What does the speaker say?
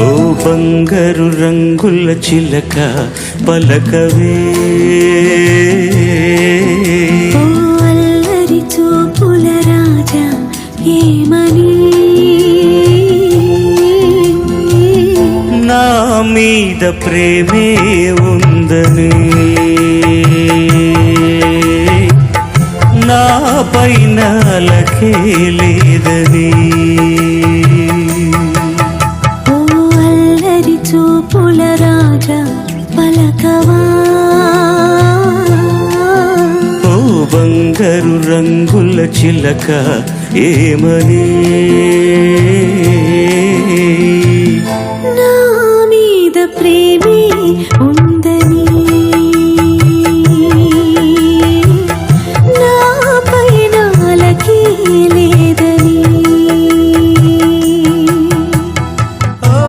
ఓ బంగారు రంగుల చిలక పలకవే, ఓ అల్లరి చూపుల రాజా ఏమని, నా మీద ప్రేమే ఉందని, నా పైన అలకే లేదని. ఓ అల్లరి చూపుల రాజా పలకవా, ఓ బంగారు రంగుల చిలక ఏమని, నా